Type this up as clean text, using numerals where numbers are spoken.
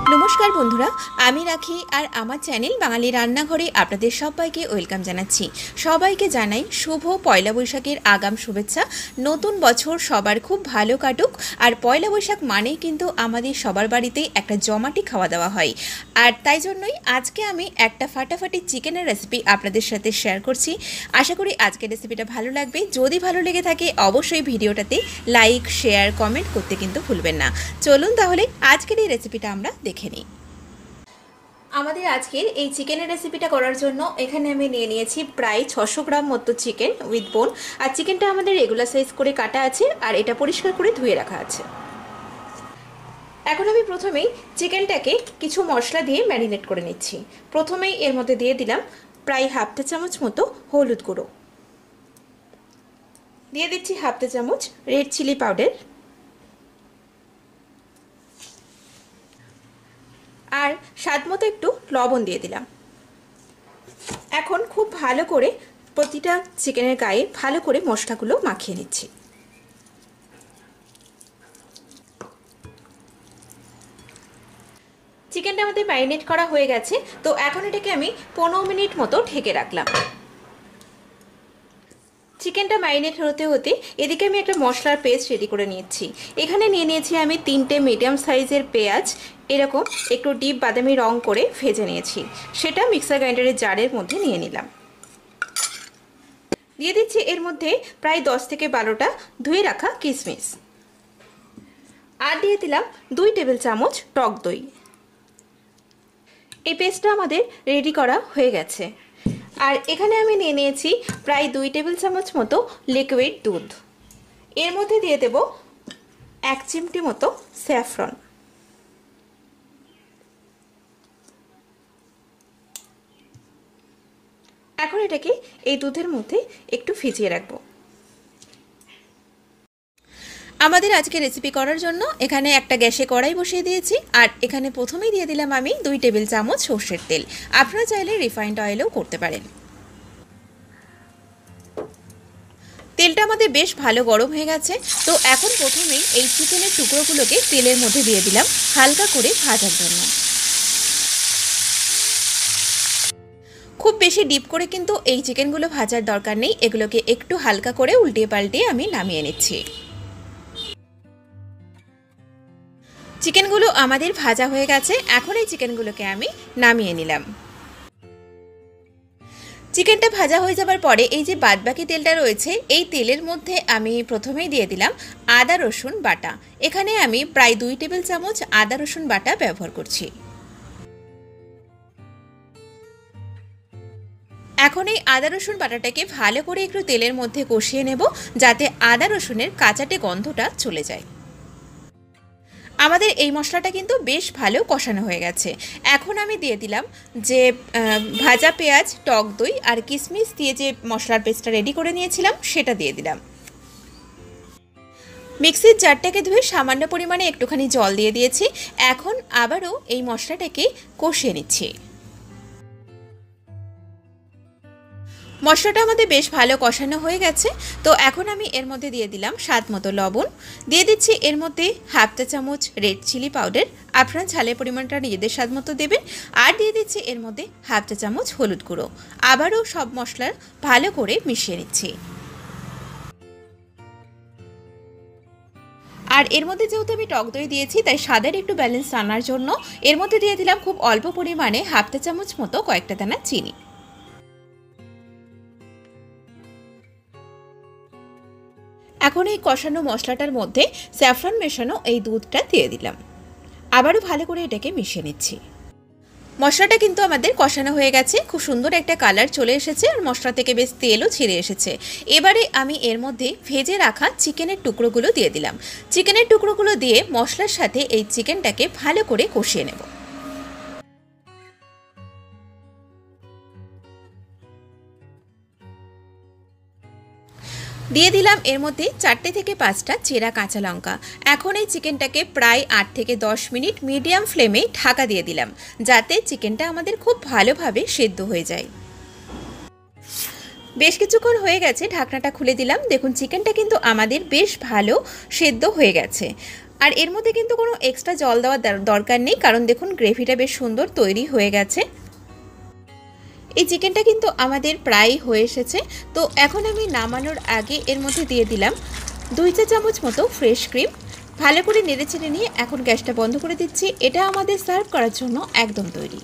नमस्कार बंधुरा आमी राखी और आमार चैनल बांगाली रान्नाघरे आपनादेर सबाइके वेलकाम जानाच्छि। सबाइके जानाई शुभ पयला बैशाखेर आगाम शुभेच्छा। नतून बछर सबार खूब भालो काटुक। और पयला बैशाख मानेई किन्तु आमादेर सबार बाड़ीतेई एकटा जमाटी खावा दावा हय। और ताई जन्यई आजके आमी एकटा फाटाफाटी चिकेनेर रेसिपि आपनादेर साथे शेयर करछि। आशा करी आजकेर रेसिपिटा भालो लागबे। जोदि भालो लेगे थाके अवश्यई भिडियोटाते लाइक शेयर कमेंट करते किन्तु भुलबेन ना। चलुन ताहले आजकेर এই রেসিপিটা আমরা দেখে নিই। আমাদের আজকের এই চিকেনের রেসিপিটা করার জন্য এখানে আমি নিয়ে নিয়েছি প্রায় 600 গ্রাম মতো চিকেন উইথ বোন। আর চিকেনটা আমাদের রেগুলার সাইজ করে কাটা আছে আর এটা পরিষ্কার করে ধুয়ে রাখা আছে। এখন আমি প্রথমেই চিকেনটাকে কিছু মশলা দিয়ে ম্যারিনেট করে নিচ্ছি। প্রথমেই এর মধ্যে দিয়ে দিলাম প্রায় হাফ চা চামচ মতো হলুদ গুঁড়ো, দিয়ে দিচ্ছি হাফ চা চামচ রেড চিলি পাউডার और स्वाद मतो एकटू लवण दिए दिलाम। एखन खूब भालो करे प्रतिटा चिकेनेर गाये भालो करे मशलागुलो माखिए निচ্ছি। चिकेनटा आमादेर मैरिनेट करा हये गेছে, तो एखन एटाके आमी 15 मिनट मतो ढेके राखलाम। चिकेनटा मैरिनेट होते होते एदिके आमी एकटा मशलार पेस्ट रेडी करे निচ্ছি। एखाने निये निয়েছি आमी 3টে मिडियाम साइजेर पेঁয়াজ এরকম একটু ডিপ বাদামি রং করে ভেজে নিয়েছি। সেটা মিক্সার গ্রাইন্ডারের জারের মধ্যে নিয়ে নিলাম। দিয়ে দিচ্ছি এর মধ্যে প্রায় 10 থেকে 12টা ধুয়ে রাখা কিশমিশ। আর দিয়ে দিলাম 2 টেবিল চামচ টক দই। এই পেস্টটা আমাদের রেডি করা হয়ে গেছে। আর এখানে আমি নিয়ে নিয়েছি প্রায় 2 টেবিল চামচ মতো লিকুইড দুধ। এর মধ্যে দিয়ে দেব 1 চিমটি মতো স্যাফরন। এখন এটাকে এই দুধের মধ্যে একটু ভিজিয়ে রাখবো। আমাদের আজকে রেসিপি করার জন্য এখানে একটা গ্যাসে কড়াই বসিয়ে দিয়েছি। আর এখানে প্রথমেই দিয়ে দিলাম আমি 2 টেবিল চামচ সরষের তেল। আপনারা চাইলে রিফাইন্ড অয়েলও করতে পারেন। তেলটা আমাদের বেশ ভালো গরম হয়ে গেছে। তো এখন প্রথমেই এই চিকেনের টুকরোগুলোকে তেলের মধ্যে দিয়ে দিলাম হালকা করে ভাজার জন্য। খুব বেশি ডিপ করে কিন্তু এই চিকেনগুলো ভাজার দরকার নেই, এগুলোকে একটু হালকা করে উল্টিয়ে পাল্টিয়ে আমি নামিয়ে নিচ্ছি। চিকেনগুলো আমাদের ভাজা হয়ে গেছে। এখন এই চিকেনগুলোকে আমি নামিয়ে নিলাম। চিকেনটা ভাজা হয়ে যাবার পরে এই যে বাদবাকি তেলটা রয়েছে এই তেলের মধ্যে আমি প্রথমেই দিয়ে দিলাম আদা রসুন বাটা। এখানে আমি প্রায় 2 টেবিল চামচ আদা রসুন বাটা ব্যবহার করছি। এখন এই আদা রসুন বাটাটাকে ভালো করে একটু তেলের মধ্যে কষিয়ে নেব যাতে আদা রসুনের কাঁচাটে গন্ধটা চলে যায়। আমাদের এই মশলাটা কিন্তু বেশ ভালো কষানো হয়ে গেছে। এখন আমি দিয়ে দিলাম যে ভাজা পেঁয়াজ, টক দই আর কিশমিশ দিয়ে যে মশলার পেস্টটা রেডি করে নিয়েছিলাম সেটা দিয়ে দিলাম। মিক্সির জারটাকে ধুয়ে সামান্য পরিমাণে একটুখানি জল দিয়ে দিয়েছি। এখন আবারও এই মশলাটাকে কষিয়ে নিচ্ছি। মশলাটা আমাদের বেশ ভালো কষানো হয়ে গেছে। তো এখন আমি এর মধ্যে দিয়ে দিলাম স্বাদ মতো লবণ, দিয়ে দিচ্ছি এর মধ্যে হাফ চা চামচ রেড চিলি পাউডার, আপনারা ঝালের পরিমাণটা নিজেদের স্বাদ মতো দেবেন। আর দিয়ে দিচ্ছি এর মধ্যে হাফ চা চামচ হলুদ গুঁড়ো। আবারও সব মশলা ভালো করে মিশিয়ে নিচ্ছি। আর এর মধ্যে যেহেতু আমি টক দই দিয়েছি তাই স্বাদের একটু ব্যালেন্স আনার জন্য এর মধ্যে দিয়ে দিলাম খুব অল্প পরিমাণে হাফ চা চামচ মতো কয়েকটা দানা চিনি। এখন এই কষানো মশলাটার মধ্যে স্যাফরন মেশানো এই দুধটা দিয়ে দিলাম। আবারও ভালো করে এটাকে মিশিয়ে নিচ্ছি। মশলাটা কিন্তু আমাদের কষানো হয়ে গেছে, খুব সুন্দর একটা কালার চলে এসেছে আর মশলা থেকে বেশ তেলও ছেড়ে এসেছে। এবারে আমি এর মধ্যে ভেজে রাখা চিকেনের টুকরোগুলো দিয়ে দিলাম। চিকেনের টুকরোগুলো দিয়ে মশলার সাথে এই চিকেনটাকে ভালো করে কষিয়ে নেব। দিয়ে দিলাম এর মধ্যে 4টে থেকে 5টা চেরা কাঁচা লঙ্কা। এখন এই চিকেনটাকে প্রায় 8 থেকে 10 মিনিট মিডিয়াম ফ্লেমে ঢাকা দিয়ে দিলাম যাতে চিকেনটা আমাদের খুব ভালোভাবে সেদ্ধ হয়ে যায়। বেশ কিছুক্ষণ হয়ে গেছে, ঢাকনাটা খুলে দিলাম। দেখুন চিকেনটা কিন্তু আমাদের বেশ ভালো সেদ্ধ হয়ে গেছে। আর এর মধ্যে কিন্তু কোনো এক্সট্রা জল দেওয়ার দরকার নেই, কারণ দেখুন গ্রেভিটা বেশ সুন্দর তৈরি হয়ে গেছে। এই চিকেনটা কিন্তু আমাদের প্রায় হয়ে এসেছে। তো এখন আমি নামানোর আগে এর মধ্যে দিয়ে দিলাম 2 চা চামচ মতো ফ্রেশ ক্রিম। ভালো করে নেড়েচেড়ে নিয়ে এখন গ্যাসটা বন্ধ করে দিচ্ছি। এটা আমাদের সার্ভ করার জন্য একদম তৈরি।